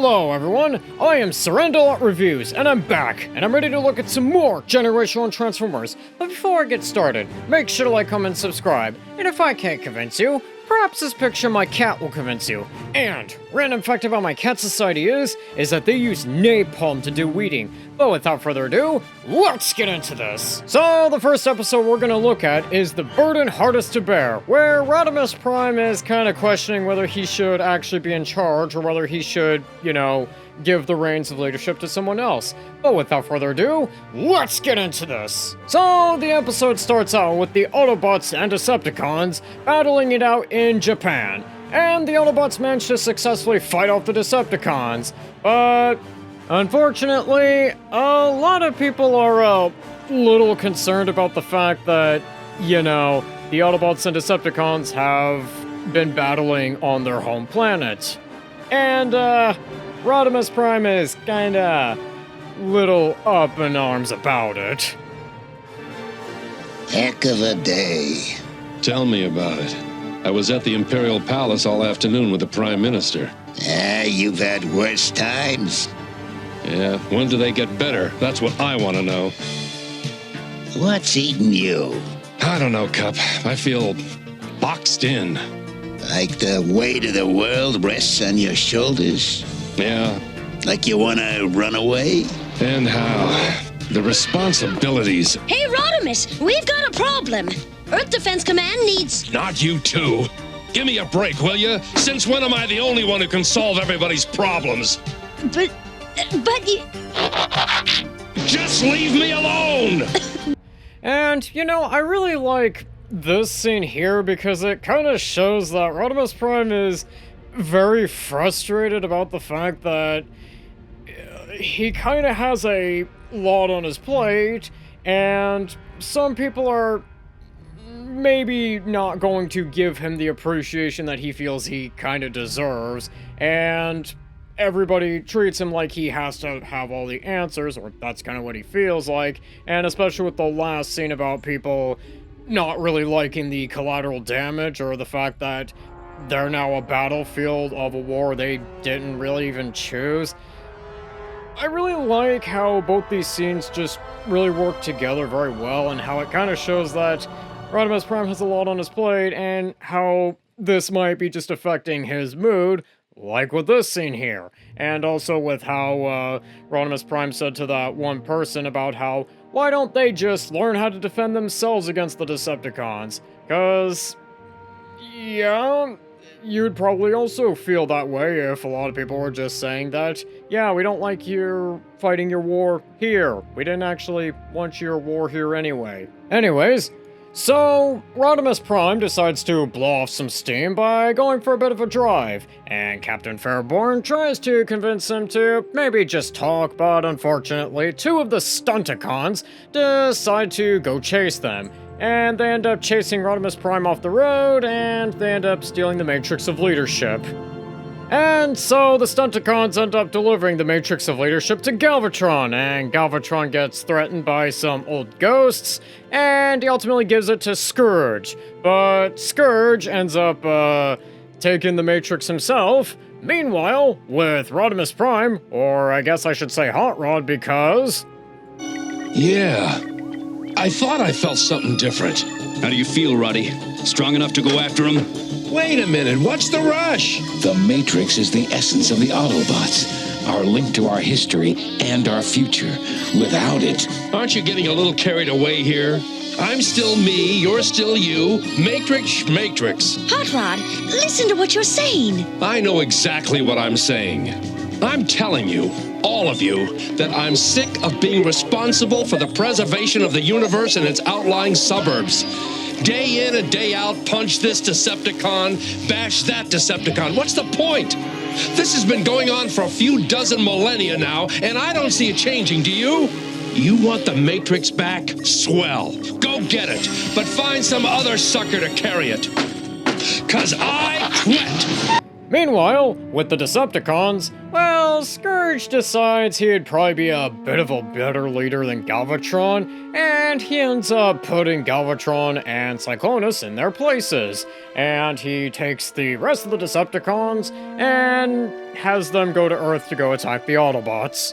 Hello everyone, I am Surrendal Reviews, and I'm back, and I'm ready to look at some more Generational Transformers. But before I get started, make sure to like, comment, and subscribe, and if I can't convince you, perhaps this picture of my cat will convince you. And, random fact about my cat society is that they use napalm to do weeding. But without further ado, let's get into this! So, the first episode we're gonna look at is The Burden Hardest to Bear, where Rodimus Prime is kinda questioning whether he should actually be in charge, or whether he should, give the reins of leadership to someone else. But without further ado, let's get into this! So, the episode starts out with the Autobots and Decepticons battling it out in Japan. And the Autobots manage to successfully fight off the Decepticons. But, unfortunately, a lot of people are a little concerned about the fact that, the Autobots and Decepticons have been battling on their home planet. And, Rodimus Prime is kinda little up in arms about it. Heck of a day. Tell me about it. I was at the Imperial Palace all afternoon with the Prime Minister. You've had worse times. Yeah, when do they get better? That's what I want to know. What's eating you? I don't know, Cup. I feel boxed in. Like the weight of the world rests on your shoulders? Yeah. Like you want to run away? And how? The responsibilities. Hey, Rodimus, we've got a problem. Earth Defense Command needs... Not you too. Give me a break, will you? Since when am I the only one who can solve everybody's problems? But you... Just leave me alone! And, I really like this scene here because it kind of shows that Rodimus Prime is very frustrated about the fact that he kind of has a lot on his plate, and some people are maybe not going to give him the appreciation that he feels he kind of deserves, and everybody treats him like he has to have all the answers, or that's kind of what he feels like, and especially with the last scene about people not really liking the collateral damage, or the fact that they're now a battlefield of a war they didn't really even choose. I really like how both these scenes just really work together very well, and how it kind of shows that Rodimus Prime has a lot on his plate, and how this might be just affecting his mood, like with this scene here. And also with how Rodimus Prime said to that one person about how, why don't they just learn how to defend themselves against the Decepticons? 'Cause, yeah, you'd probably also feel that way if a lot of people were just saying that, yeah, we don't like you fighting your war here. We didn't actually want your war here anyway. Anyways, so Rodimus Prime decides to blow off some steam by going for a bit of a drive, and Captain Fairborn tries to convince him to maybe just talk, but unfortunately, two of the Stunticons decide to go chase them. And they end up chasing Rodimus Prime off the road, and they end up stealing the Matrix of Leadership. And so the Stunticons end up delivering the Matrix of Leadership to Galvatron, and Galvatron gets threatened by some old ghosts, and he ultimately gives it to Scourge. But Scourge ends up taking the Matrix himself. Meanwhile, with Rodimus Prime, or I guess I should say Hot Rod, because... Yeah. I thought I felt something different. How do you feel, Roddy? Strong enough to go after him? Wait a minute, what's the rush? The Matrix is the essence of the Autobots, our link to our history and our future. Without it... Aren't you getting a little carried away here? I'm still me, you're still you. Matrix. Hot Rod, listen to what you're saying. I know exactly what I'm saying. I'm telling you, all of you, that I'm sick of being responsible for the preservation of the universe and its outlying suburbs. Day in and day out, punch this Decepticon, bash that Decepticon. What's the point? This has been going on for a few dozen millennia now, and I don't see it changing, do you? You want the Matrix back? Swell. Go get it, but find some other sucker to carry it. 'Cause I quit! Meanwhile, with the Decepticons, well, Scourge decides he'd probably be a bit of a better leader than Galvatron, and he ends up putting Galvatron and Cyclonus in their places. And he takes the rest of the Decepticons and has them go to Earth to go attack the Autobots.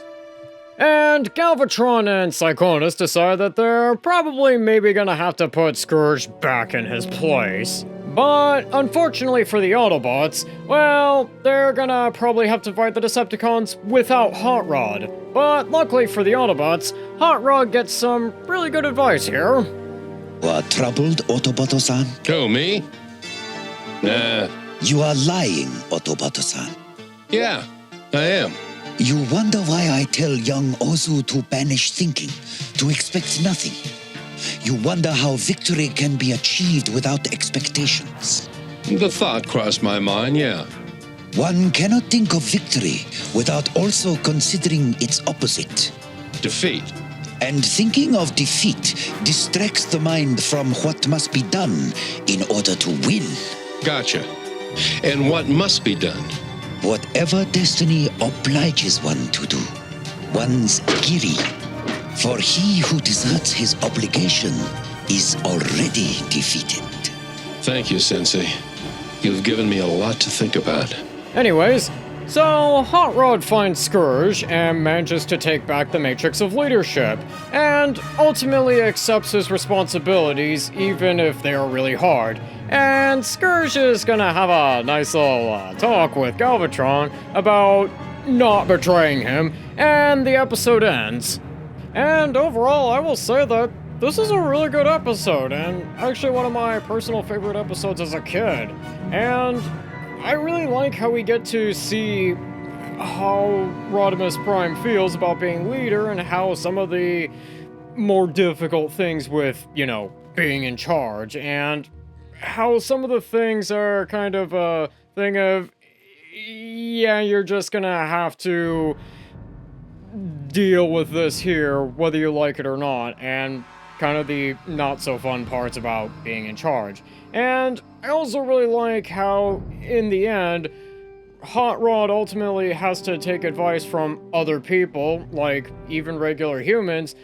And Galvatron and Cyclonus decide that they're probably maybe gonna have to put Scourge back in his place. But unfortunately for the Autobots, well, they're gonna probably have to fight the Decepticons without Hot Rod. But luckily for the Autobots, Hot Rod gets some really good advice here. You are troubled, Autoboto-san? Who, me? Nah. You are lying, Autoboto-san. Yeah, I am. You wonder why I tell young Ozu to banish thinking, to expect nothing. You wonder how victory can be achieved without expectations. The thought crossed my mind, yeah. One cannot think of victory without also considering its opposite. Defeat. And thinking of defeat distracts the mind from what must be done in order to win. Gotcha. And what must be done? Whatever destiny obliges one to do, one's giri. For he who deserts his obligation is already defeated. Thank you, Sensei. You've given me a lot to think about. Anyways, so Hot Rod finds Scourge and manages to take back the Matrix of Leadership, and ultimately accepts his responsibilities even if they are really hard. And Scourge is gonna have a nice little talk with Galvatron about not betraying him, and the episode ends. And overall, I will say that this is a really good episode, and actually one of my personal favorite episodes as a kid. And I really like how we get to see how Rodimus Prime feels about being leader, and how some of the more difficult things with, you know, being in charge, and how some of the things are kind of a thing of, yeah, you're just gonna have to deal with this here, whether you like it or not, and kind of the not so fun parts about being in charge. And I also really like how, in the end, Hot Rod ultimately has to take advice from other people, like even regular humans,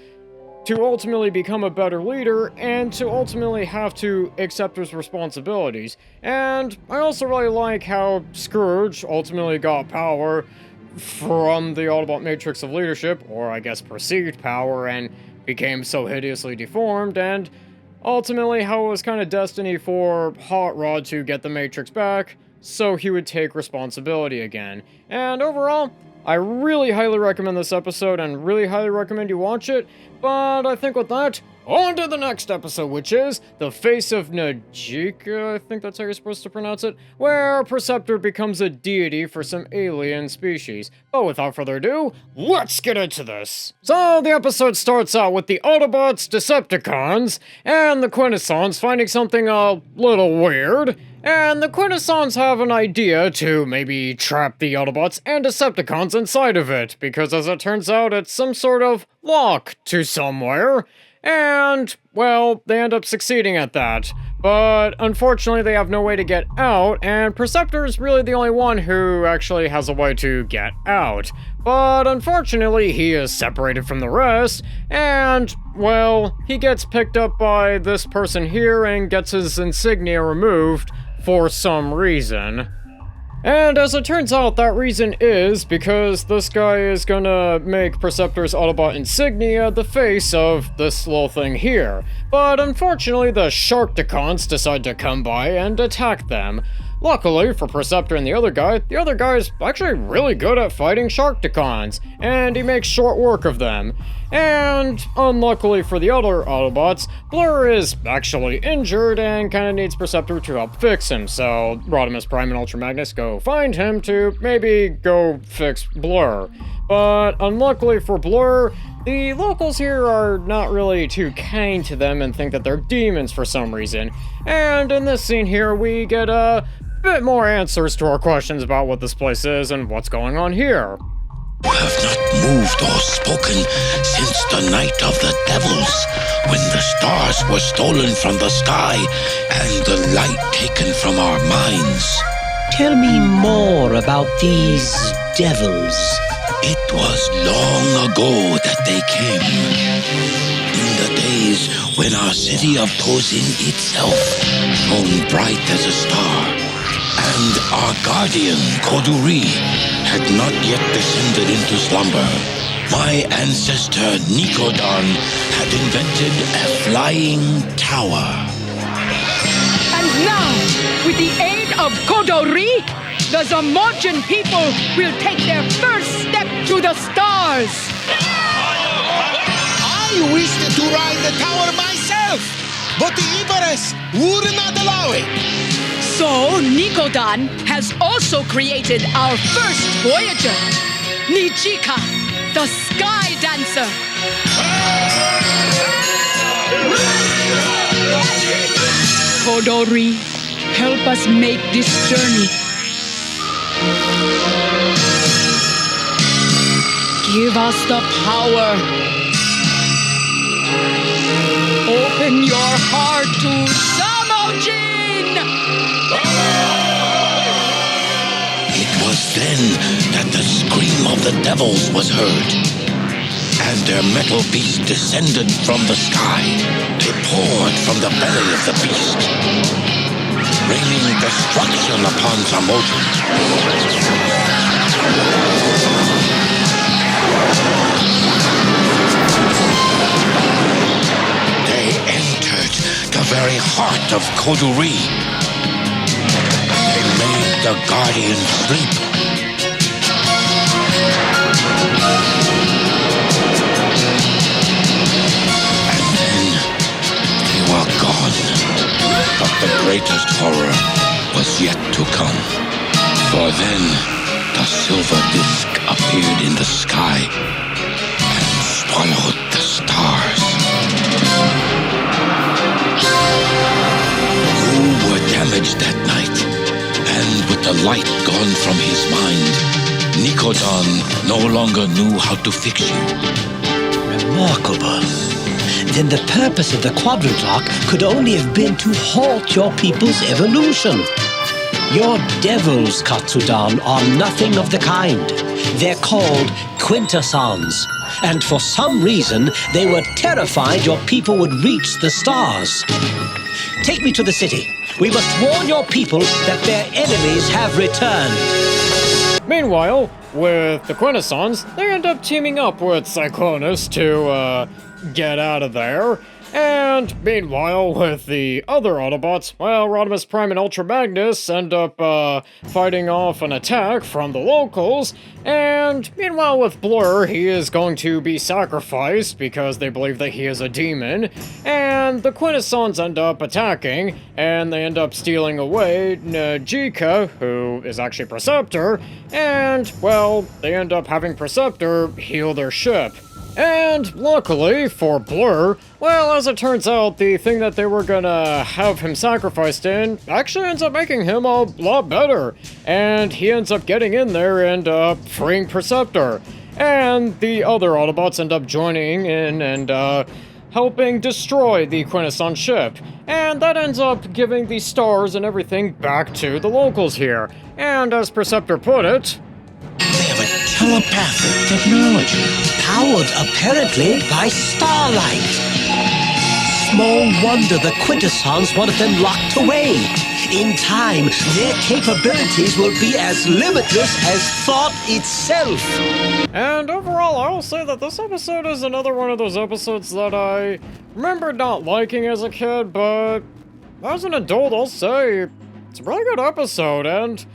to ultimately become a better leader, and to ultimately have to accept his responsibilities. And I also really like how Scourge ultimately got power from the Autobot Matrix of Leadership, or I guess perceived power, and became so hideously deformed, and ultimately how it was kind of destiny for Hot Rod to get the Matrix back, so he would take responsibility again. And overall, I really highly recommend this episode, and really highly recommend you watch it. But I think with that, on to the next episode, which is The Face of Najika, I think that's how you're supposed to pronounce it, where Perceptor becomes a deity for some alien species. But without further ado, let's get into this. So the episode starts out with the Autobots, Decepticons, and the Quintessons finding something a little weird. And the Quintessons have an idea to maybe trap the Autobots and Decepticons inside of it, because as it turns out, it's some sort of lock to somewhere. And, well, they end up succeeding at that. But unfortunately, they have no way to get out, and Perceptor is really the only one who actually has a way to get out. But unfortunately, he is separated from the rest, and, well, he gets picked up by this person here and gets his insignia removed for some reason. And as it turns out, that reason is because this guy is gonna make Perceptor's Autobot insignia the face of this little thing here. But unfortunately, the Sharkticons decide to come by and attack them. Luckily for Perceptor and the other guy is actually really good at fighting Sharkticons, and he makes short work of them. And unluckily for the other Autobots, Blur is actually injured and kinda needs Perceptor to help fix him, so Rodimus Prime and Ultra Magnus go find him to maybe go fix Blur. But unluckily for Blur, the locals here are not really too kind to them and think that they're demons for some reason. And in this scene here, we get a bit more answers to our questions about what this place is and what's going on here. You have not moved or spoken since the night of the devils, when the stars were stolen from the sky and the light taken from our minds. Tell me more about these devils. It was long ago that they came. In the days when our city of Tozin itself shone bright as a star, and our guardian, Koduri, had not yet descended into slumber. My ancestor, Nikodon, had invented a flying tower. And now, with the aid of Kodori, the Zamojan people will take their first step to the stars. I wished to ride the tower myself, but the Ibaris would not allow it. So, Nikodon has also created our first Voyager, Nijika, the Sky Dancer. Kodori, help us make this journey. Give us the power. Open your heart to Samojin! It was then that the scream of the devils was heard, and their metal beast descended from the sky. They poured from the belly of the beast, raining destruction upon Zamojin. They entered the very heart of Koduri. They made the Guardian sleep. And then they were gone. But the greatest horror was yet to come. For then the silver disk appeared in the sky and swallowed the stars. Who were damaged that night, and with the light gone from his mind, Nikodon no longer knew how to fix you. Remarkable. Then the purpose of the quadrant lock could only have been to halt your people's evolution. Your devils, Katsudan, are nothing of the kind. They're called quintessons. And for some reason, they were terrified your people would reach the stars. Take me to the city. We must warn your people that their enemies have returned. Meanwhile, with the Quintessons, they end up teaming up with Cyclonus to, get out of there. And meanwhile, with the other Autobots, well, Rodimus Prime and Ultra Magnus end up, fighting off an attack from the locals. And meanwhile, with Blur, he is going to be sacrificed because they believe that he is a demon. And the Quintessons end up attacking, and they end up stealing away Najika, who is actually Preceptor. And, well, they end up having Preceptor heal their ship. And luckily for Blur, well, as it turns out, the thing that they were gonna have him sacrificed in actually ends up making him a lot better. And he ends up getting in there and freeing Preceptor. And the other Autobots end up joining in and helping destroy the Quintesson ship. And that ends up giving the stars and everything back to the locals here. And as Preceptor put it, They have a telepathic technology. Powered apparently by starlight. Small wonder the Quintessons wanted them locked away. In time, their capabilities will be as limitless as thought itself. and overall, I will say that this episode is another one of those episodes that I remember not liking as a kid, but as an adult, I'll say it's a really good episode, and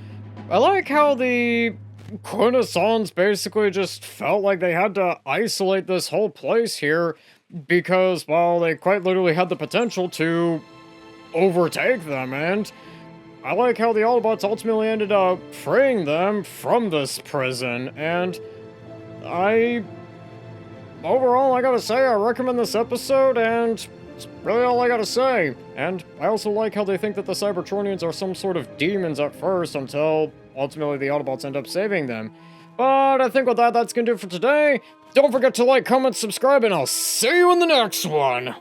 I like how the Quintessons basically just felt like they had to isolate this whole place here because, well, they quite literally had the potential to overtake them, and I like how the Autobots ultimately ended up freeing them from this prison, and overall, I gotta say, I recommend this episode, and it's really all I gotta say. And I also like how they think that the Cybertronians are some sort of demons at first until ultimately the Autobots end up saving them. But I think with that, that's gonna do it for today. Don't forget to like, comment, subscribe, and I'll see you in the next one.